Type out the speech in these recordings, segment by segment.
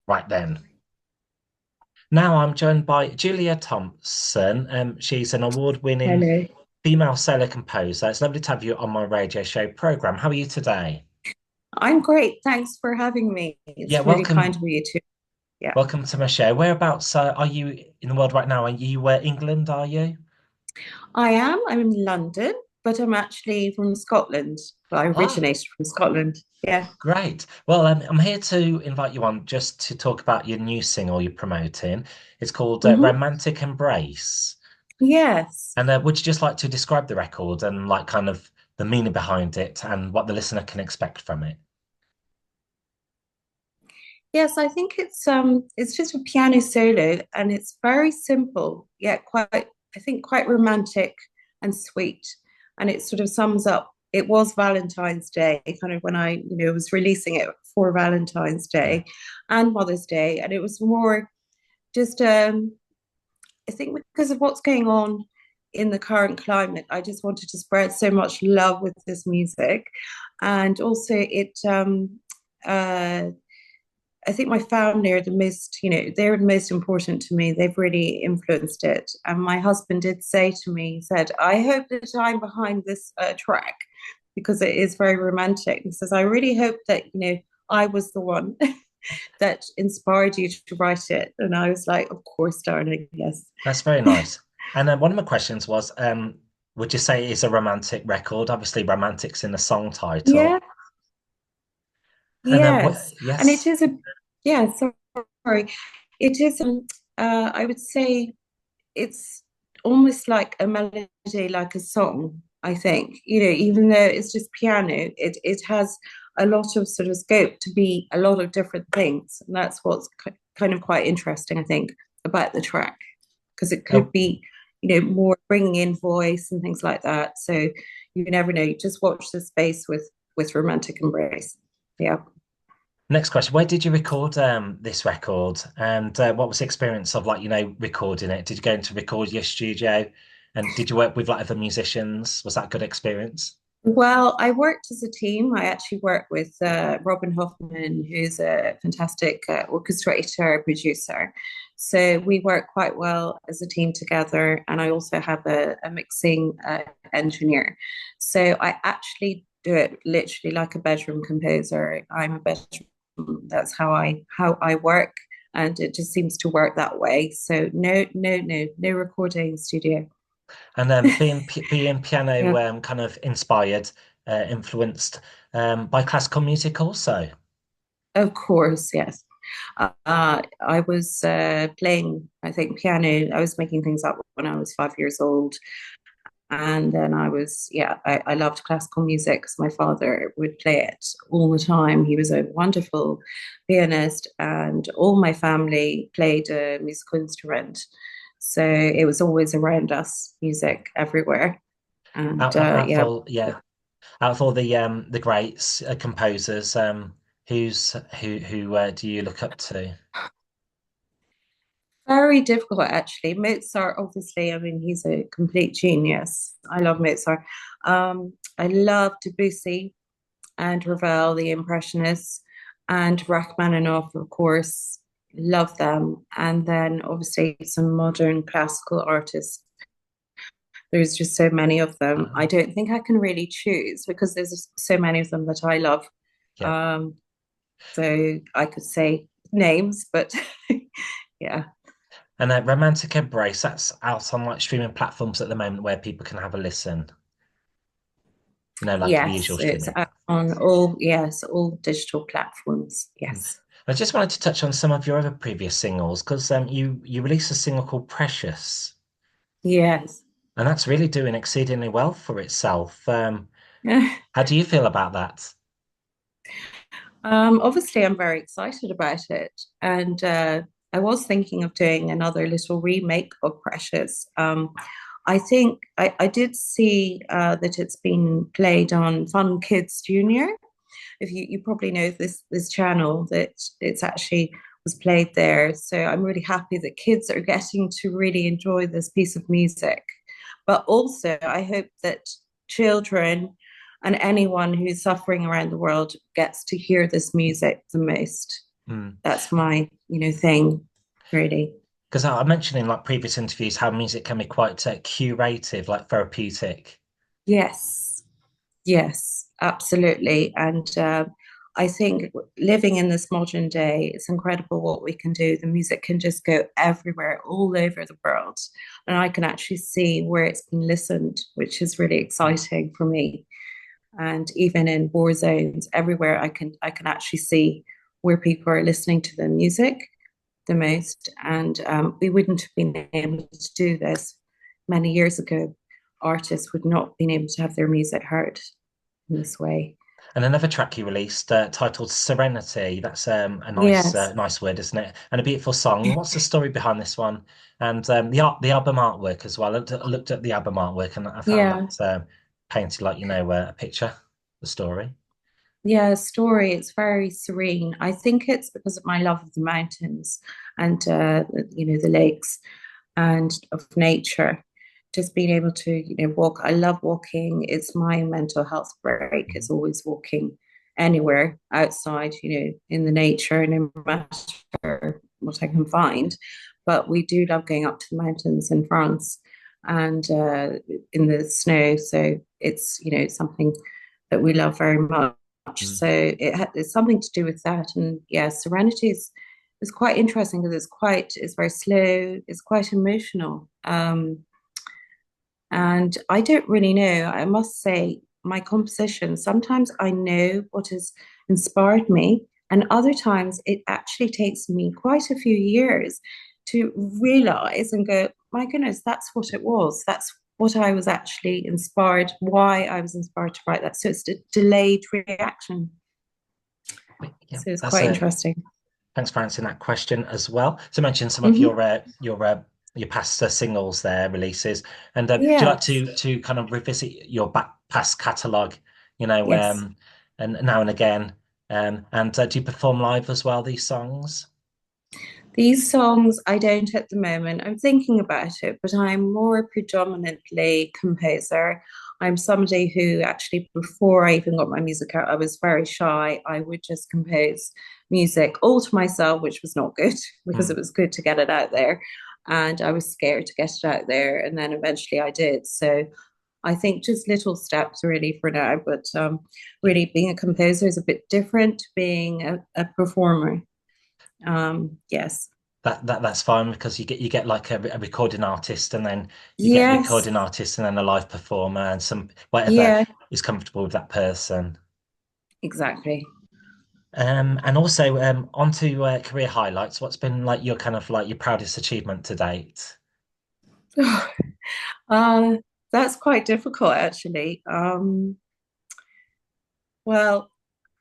Right then. Now I'm joined by Julia Thompson. She's an award-winning Hello. female solo composer. It's lovely to have you on my radio show program. How are you today? I'm great. Thanks for having me. Yeah, It's really kind welcome. of you too. Yeah. Welcome to my show. Whereabouts are you in the world right now? Are you England, are you? I am. I'm in London, but I'm actually from Scotland. Well, I Ah, originated from Scotland. Yeah. great. Well, I'm here to invite you on just to talk about your new single you're promoting. It's called Hmm. Romantic Embrace. Yes. And would you just like to describe the record and like kind of the meaning behind it and what the listener can expect from it? Yes, I think it's just a piano solo and it's very simple, yet quite I think quite romantic and sweet. And it sort of sums up it was Valentine's Day, kind of when I was releasing it for Valentine's Mm. Day and Mother's Day. And it was more just I think because of what's going on in the current climate, I just wanted to spread so much love with this music. And also uh I think my family are the they're the most important to me. They've really influenced it. And my husband did say to me, he said, I hope that I'm behind this track because it is very romantic. He says, I really hope that I was the one that inspired you to write it. And I was like, of course, darling, yes. That's very nice. And then one of my questions was, would you say it's a romantic record? Obviously, romantic's in the song title. Yeah, And then yes. And it yes. is yeah, sorry. It is, I would say it's almost like a melody, like a song, I think. Even though it's just piano, it has a lot of sort of scope to be a lot of different things. And that's what's kind of quite interesting, I think, about the track, because it Uh, could be more bringing in voice and things like that. So you never know. You just watch the space with Romantic Embrace. Yeah. Next question. Where did you record this record? And what was the experience of like, recording it? Did you go into record your studio? And did you work with like other musicians? Was that a good experience? Well, I worked as a team. I actually worked with Robin Hoffman, who's a fantastic orchestrator, producer. So we work quite well as a team together. And I also have a mixing engineer. So I actually do it literally like a bedroom composer. I'm a bedroom. That's how I work, and it just seems to work that way. So no recording studio. And being piano Yeah. kind of inspired, influenced by classical music also. Of course, yes. I was playing, I think, piano. I was making things up when I was 5 years old. And then I loved classical music because my father would play it all the time. He was a wonderful pianist, and all my family played a musical instrument. So it was always around us, music everywhere. And Out of yeah, all, yeah, out of all the greats composers, who do you look up to? very difficult, actually. Mozart, obviously, I mean, he's a complete genius. I love Mozart. I love Debussy and Ravel, the Impressionists, and Rachmaninoff, of course. Love them. And then, obviously, some modern classical artists. There's just so many of them. I Ah, don't think I can really choose because there's just so many of them that I love. yeah. Um, so I could say names, but yeah. And Romantic Embrace, that's out on like streaming platforms at the moment where people can have a listen, like the Yes, usual it's streaming on platforms. all digital platforms. Mm. Yes. I just wanted to touch on some of your other previous singles because you released a single called Precious, Yes. and that's really doing exceedingly well for itself. How do you feel about that? Obviously, I'm very excited about it. And I was thinking of doing another little remake of Precious. I think I did see that it's been played on Fun Kids Junior. If you probably know this channel, that it's actually was played there. So I'm really happy that kids are getting to really enjoy this piece of music. But also, I hope that children and anyone who's suffering around the world gets to hear this music the most. Mm. That's my thing, really. Because I mentioned in like previous interviews how music can be quite curative, like therapeutic. Yes, yes, absolutely. And I think living in this modern day, it's incredible what we can do. The music can just go everywhere, all over the world. And I can actually see where it's been listened, which is really exciting for me. And even in war zones, everywhere I can actually see where people are listening to the music the most. And we wouldn't have been able to do this many years ago. Artists would not have been able to have their music heard in this way. And another track you released titled Serenity. That's a nice Yes. nice word, isn't it? And a beautiful song. What's the story behind this one? And the album artwork as well. I looked at the album artwork and I found Yeah. that painted like, a picture, the story. Yeah. Story. It's very serene. I think it's because of my love of the mountains and, the lakes and of nature. Just being able to, walk. I love walking. It's my mental health break. Mhm. It's always walking anywhere outside, in the nature and no matter what I can find. But we do love going up to the mountains in France and in the snow. So it's something that we love very much. Mm. So it's something to do with that. And yeah, Serenity is quite interesting because it's very slow. It's quite emotional. And I don't really know. I must say, my composition, sometimes I know what has inspired me, and other times it actually takes me quite a few years to realize and go, my goodness, that's what it was. That's what I was actually inspired, why I was inspired to write that. So it's a delayed reaction. Yeah, So it's that's quite a interesting. thanks for answering that question as well. To mention some of Hmm. your past singles there releases, and do you like Yes, to kind of revisit your past catalogue, yes. and now and again, and do you perform live as well these songs? These songs I don't at the moment. I'm thinking about it, but I'm more predominantly composer. I'm somebody who actually, before I even got my music out, I was very shy. I would just compose music all to myself, which was not good because it Mm. was good to get it out there. And I was scared to get it out there. And then eventually I did. So I think just little steps really for now. But Yeah, really, being a composer is a bit different to being a performer. Yes. that's fine because you get like a recording artist, and then you get a Yes. recording artist, and then a live performer, and some whatever Yeah, is comfortable with that person. exactly. And also onto career highlights. What's been like your kind of like your proudest achievement to date? Uh, that's quite difficult, actually. Well,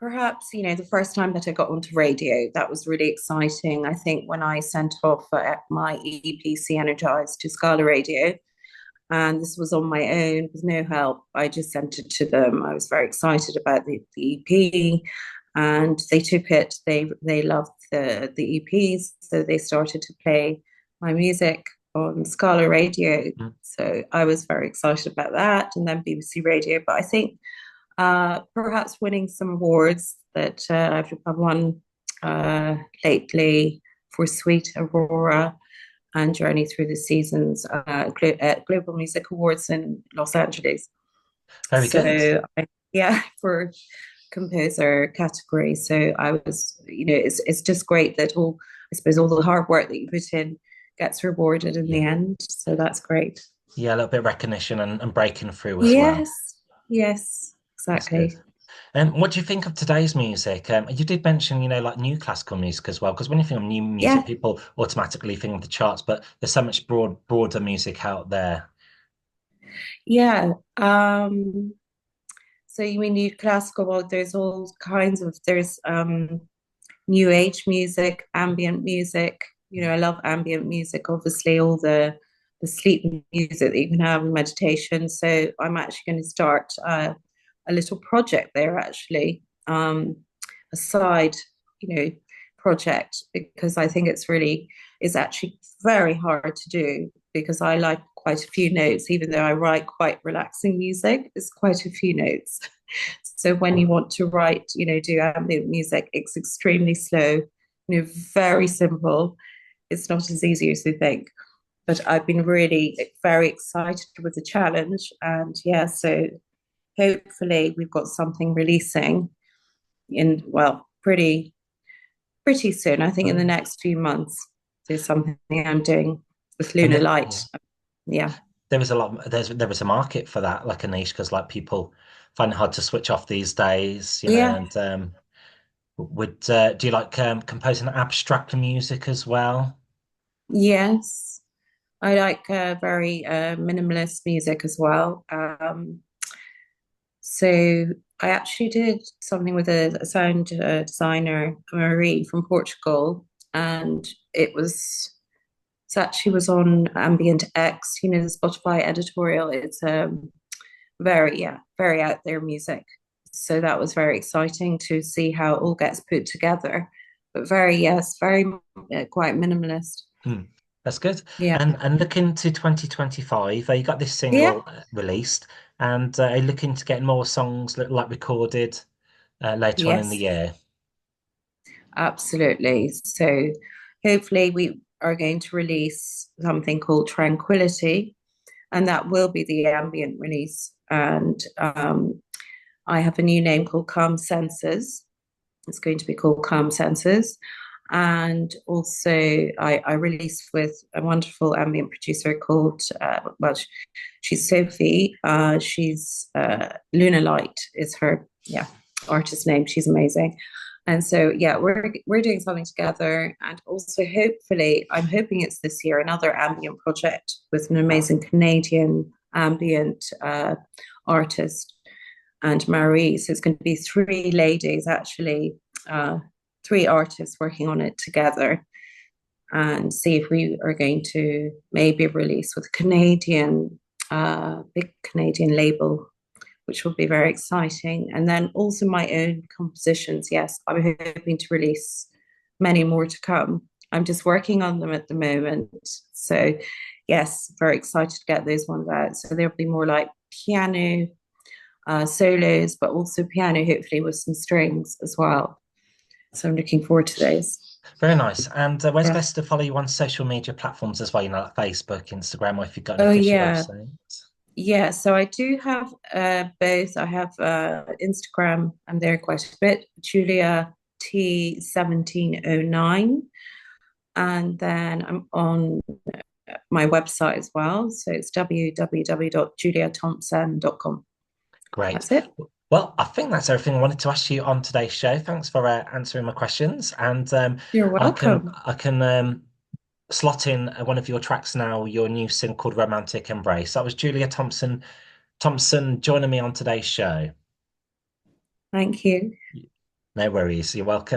perhaps, the first time that I got onto radio, that was really exciting. I think when I sent off my EPC Energized to Scala Radio, and this was on my own with no help. I just sent it to them. I was very excited about the EP, and they took it. They loved the EPs, so they started to play my music on Scala Radio. Mm. So I was very excited about that, and then BBC Radio. But I think perhaps winning some awards that I've won lately for Sweet Aurora and Journey Through the Seasons Global Music Awards in Los Angeles. Very good. So, yeah, for composer category. So I was, it's just great that I suppose, all the hard work that you put in gets rewarded in the Yeah. end. So that's great. Yeah, a little bit of recognition and breaking through as well. Yes, yes, That's good. exactly. What do you think of today's music? You did mention, like new classical music as well, because when you think of new music, Yeah, people automatically think of the charts, but there's so much broader music out there. yeah. So you mean new classical? Well, there's all kinds of there's new age music, ambient music. I love ambient music, obviously, all the sleep music that you can have in meditation. So I'm actually going to start a little project there, actually, a side, you know, project, because I think it's actually very hard to do because I like quite a few notes, even though I write quite relaxing music, it's quite a few notes. So when you want to write, do ambient music, it's extremely slow. very simple. It's not as easy as you think. But I've been really very excited with the challenge. And yeah, so hopefully we've got something releasing in, well, pretty soon. I think in the Oh, next few months, there's something I'm doing with and Lunar then, Light. yeah, Yeah. there was a lot. There was a market for that, like a niche, because like people find it hard to switch off these days, you know. Yeah. And would do you like composing abstract music as well? Yes. I like very minimalist music as well. So I actually did something with a sound designer, Marie from Portugal, and it actually was on Ambient X, the Spotify editorial. It's very, yeah, very out there music. So that was very exciting to see how it all gets put together. But very, yes, very quite minimalist. Hmm. That's good. Yeah. And looking to 2025, you got this Yeah. single released, and are you looking to get more songs like recorded later on in the Yes, year? absolutely. So hopefully we are going to release something called Tranquility, and that will be the ambient release. And I have a new name called Calm Senses. It's going to be called Calm Senses. And also, I released with a wonderful ambient producer called, she's Sophie. She's Luna Light is her, yeah, artist name. She's amazing. And so, yeah, we're doing something together, and also hopefully, I'm hoping it's this year another ambient project with an amazing Canadian ambient artist and Marie. So it's going to be three ladies actually, uh, three artists working on it together, and see if we are going to maybe release with a Canadian, big Canadian label, which will be very exciting. And then also my own compositions. Yes, I'm hoping to release many more to come. I'm just working on them at the moment. So, yes, very excited to get those ones out. So there'll be more like piano solos, but also piano, hopefully with some strings as well. So I'm looking forward to those. Very nice. And where's Yeah. best to follow you on social media platforms as well? You know, like Facebook, Instagram, or if you've got an Oh official yeah, website. yeah. So I do have both. I have Instagram. I'm there quite a bit. Julia T1709, and then I'm on my website as well. So it's www.juliathompson.com. Great. That's it. Well, I think that's everything I wanted to ask you on today's show. Thanks for answering my questions, and You're I can welcome. I can slot in one of your tracks now, your new single called "Romantic Embrace." That was Julia Thompson joining me on today's show. Thank you. No worries. You're welcome.